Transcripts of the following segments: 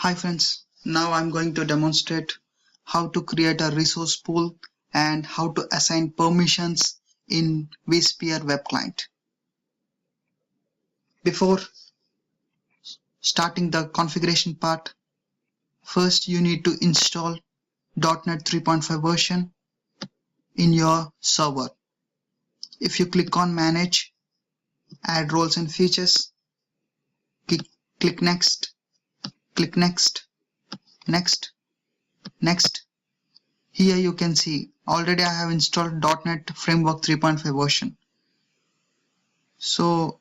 Hi friends, now I'm going to demonstrate how to create a resource pool and how to assign permissions in vSphere web client. Before starting the configuration part, first you need to install .NET 3.5 version in your server. If you click on Manage, Add Roles and Features, click Next, click Next, Next, Next. Here you can see already I have installed .NET Framework 3.5 version. So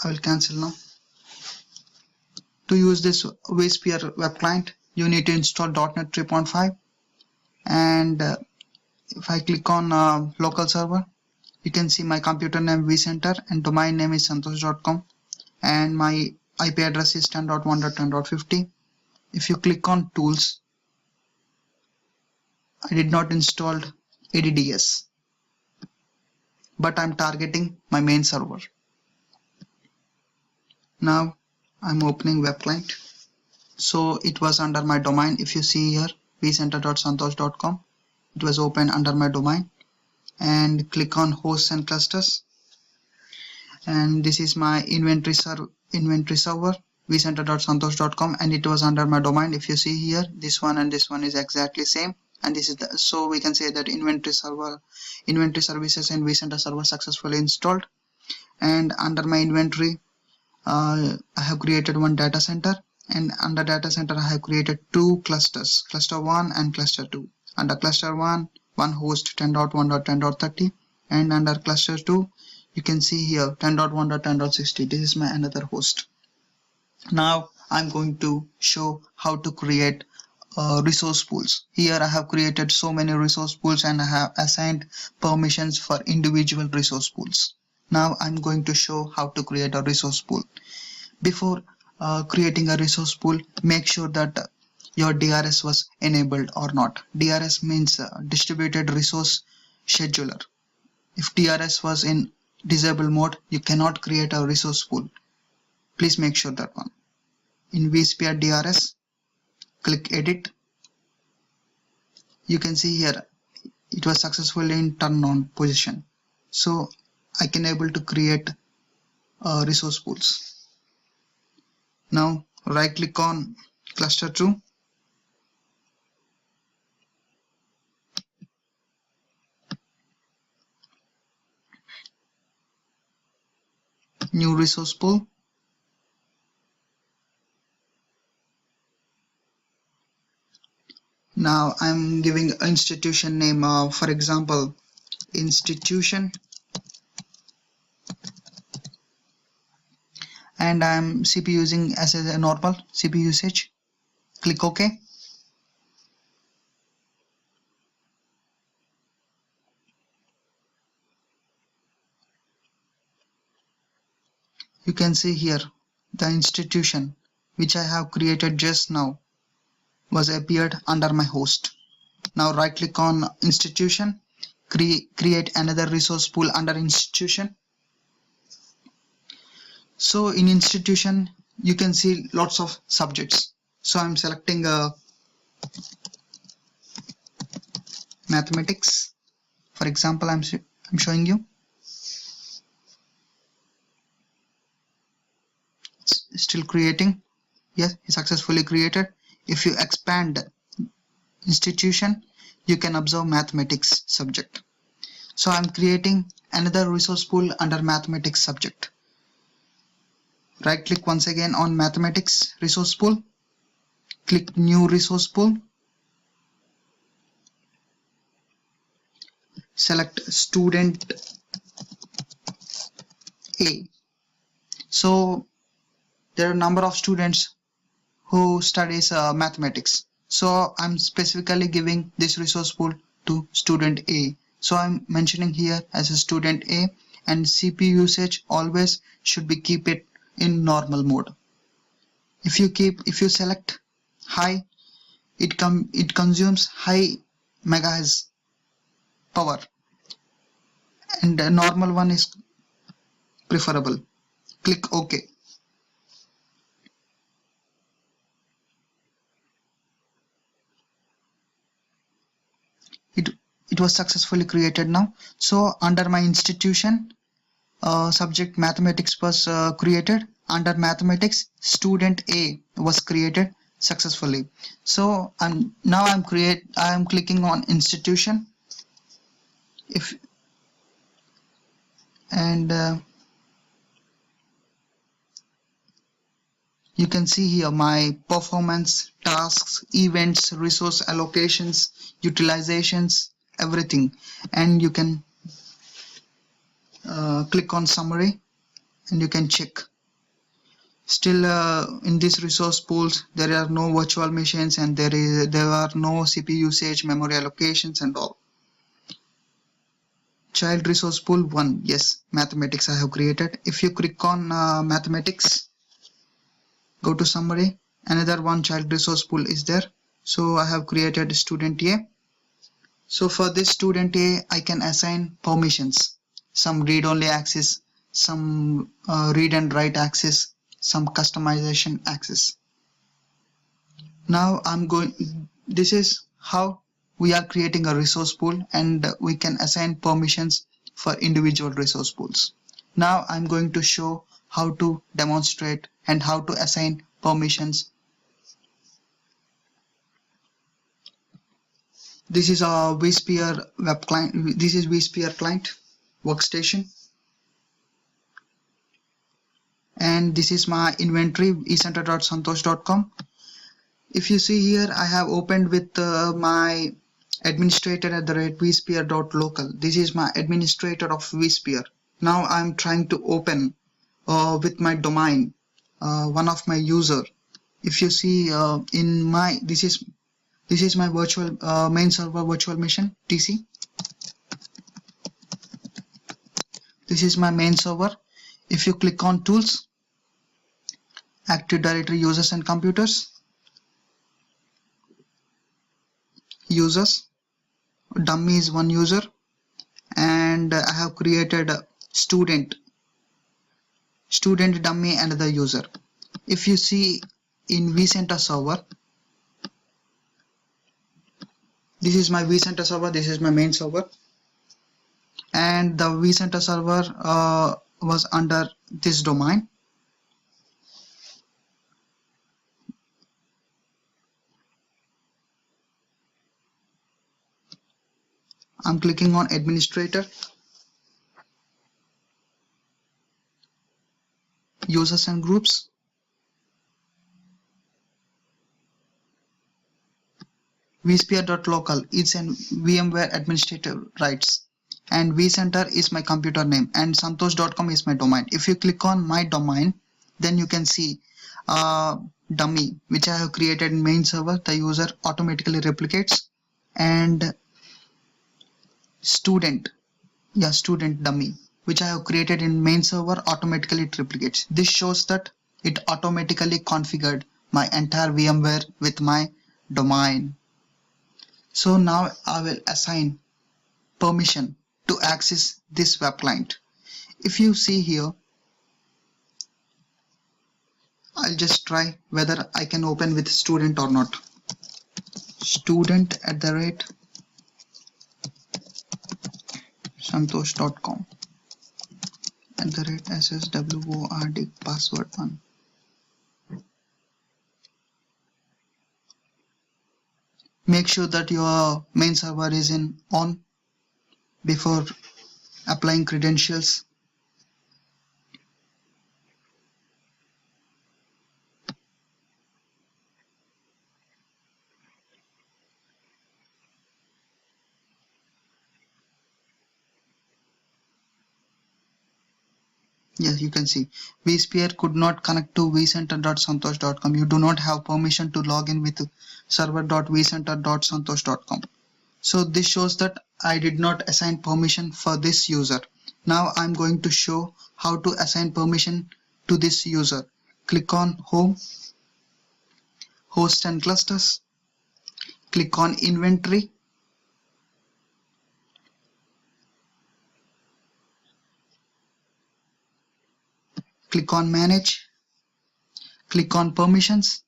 I will cancel now. To use this vSphere web client, you need to install .NET 3.5, and if I click on local server, you can see my computer name vCenter and domain name is santosh.com and my IP address is 10.1.10.50. If you click on tools, I did not install ADDS, but I'm targeting my main server. Now I'm opening web client. So it was under my domain. If you see here vcenter.santosh.com, it was open under my domain, and click on hosts and clusters, and this is my inventory server vcenter.santosh.com, and it was under my domain. If you see here, this one and this one is exactly same, and this is the, so we can say that inventory services and vCenter server successfully installed. And under my inventory, I have created one data center, and under data center I have created two clusters, cluster 1 and cluster 2. Under cluster 1, one host 10.1.10.30, and under cluster 2 you can see here 10.1.10.60. this is my another host. Now I'm going to show how to create resource pools. Here I have created so many resource pools and I have assigned permissions for individual resource pools. Now I'm going to show how to create a resource pool. Before creating a resource pool, make sure that your DRS was enabled or not. DRS means distributed resource scheduler. If DRS was in disable mode, you cannot create a resource pool. Please make sure that one. In vSphere DRS, click edit. You can see here it was successfully in turn on position. So I can able to create resource pools. Now right click on cluster 2, new resource pool. Now I'm giving institution name, for example institution, and I'm CPU using as a normal CPU usage. Click OK. You can see here the institution which I have created just now was appeared under my host. Now right click on institution, create another resource pool under institution. So in institution you can see lots of subjects. So I'm selecting mathematics. For example, I'm showing you. It's still creating. Yes, it's successfully created. If you expand institution, you can observe mathematics subject. So I'm creating another resource pool under mathematics subject. Right click once again on mathematics resource pool, click new resource pool, select student A. So there are a number of students who studies mathematics, so I'm specifically giving this resource pool to student A. So I'm mentioning here as a student A, and CPU usage always should be keep it in normal mode. If you select high, it consumes high megahertz power, and the normal one is preferable. Click OK. was successfully created now. So under my institution, subject mathematics was created. Under mathematics, student A was created successfully. So I'm clicking on institution. If and you can see here my performance, tasks, events, resource allocations, utilizations, everything. And you can click on summary and you can check. Still in these resource pools there are no virtual machines and there are no CPU usage, memory allocations and all. Child resource pool 1, yes, mathematics I have created. If you click on mathematics, go to summary, another one child resource pool is there. So I have created student A. So for this student A, I can assign permissions, some read only access, some read and write access, some customization access. Now this is how we are creating a resource pool, and we can assign permissions for individual resource pools. Now I'm going to show how to demonstrate and how to assign permissions. This is a vSphere web client. This is vSphere client workstation. And this is my inventory, ecenter.santosh.com. If you see here, I have opened with my administrator@vsphere.local. This is my administrator of vSphere. Now I'm trying to open with my domain, one of my user. If you see in my, this is my virtual main server virtual machine TC. This is my main server. If you click on tools, Active Directory users and computers, users, dummy is one user, and I have created a student dummy and the user. If you see in vCenter server, this is my vCenter server, this is my main server, and the vCenter server was under this domain. I'm clicking on administrator, users and groups, vSphere.local is an VMware administrator rights, and vCenter is my computer name, and santosh.com is my domain. If you click on my domain, then you can see dummy which I have created in main server, the user automatically replicates, and student dummy which I have created in main server automatically it replicates. This shows that it automatically configured my entire VMware with my domain. So now I will assign permission to access this web client. If you see here, I'll just try whether I can open with student or not. student@santosh.com @SSWORD password 1. Make sure that your main server is on before applying credentials. Yes, you can see vSphere could not connect to vcenter.santosh.com. You do not have permission to log in with server.vcenter.santosh.com. So this shows that I did not assign permission for this user. Now I'm going to show how to assign permission to this user. Click on Home, Host and Clusters. Click on Inventory. Click on Manage. Click on Permissions.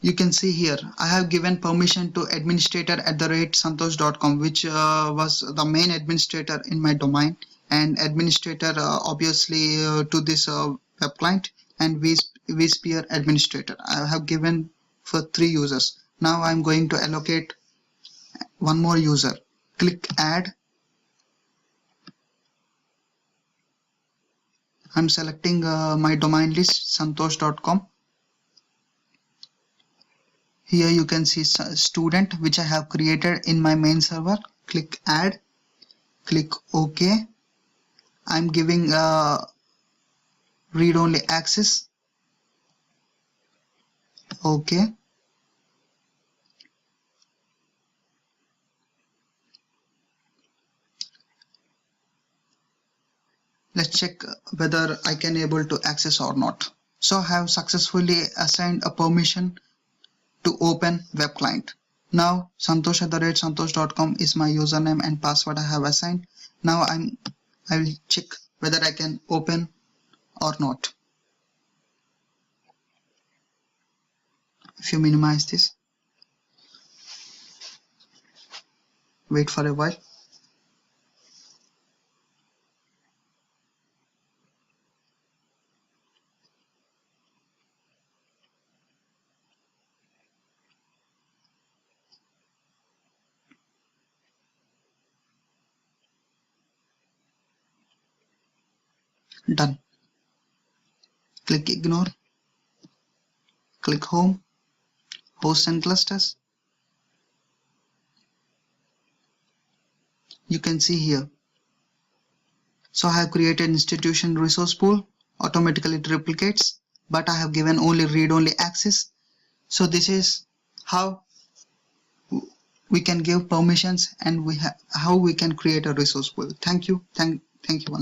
You can see here I have given permission to administrator@santosh.com, which was the main administrator in my domain, and administrator obviously to this web client, and vSphere administrator. I have given for 3 users. Now I'm going to allocate one more user. Click add. I'm selecting my domain list santosh.com. Here you can see student, which I have created in my main server. Click add, click OK. I'm giving read-only access. OK. Let's check whether I can able to access or not. So I have successfully assigned a permission to open web client. Now santosh@santosh.com is my username and password I have assigned. Now I will check whether I can open or not. If you minimize this, wait for a while. Done. Click ignore. Click home, hosts and clusters. You can see here. So I have created institution resource pool. Automatically it replicates, but I have given only read-only access. So this is how we can give permissions, and how we can create a resource pool. Thank you. Thank you.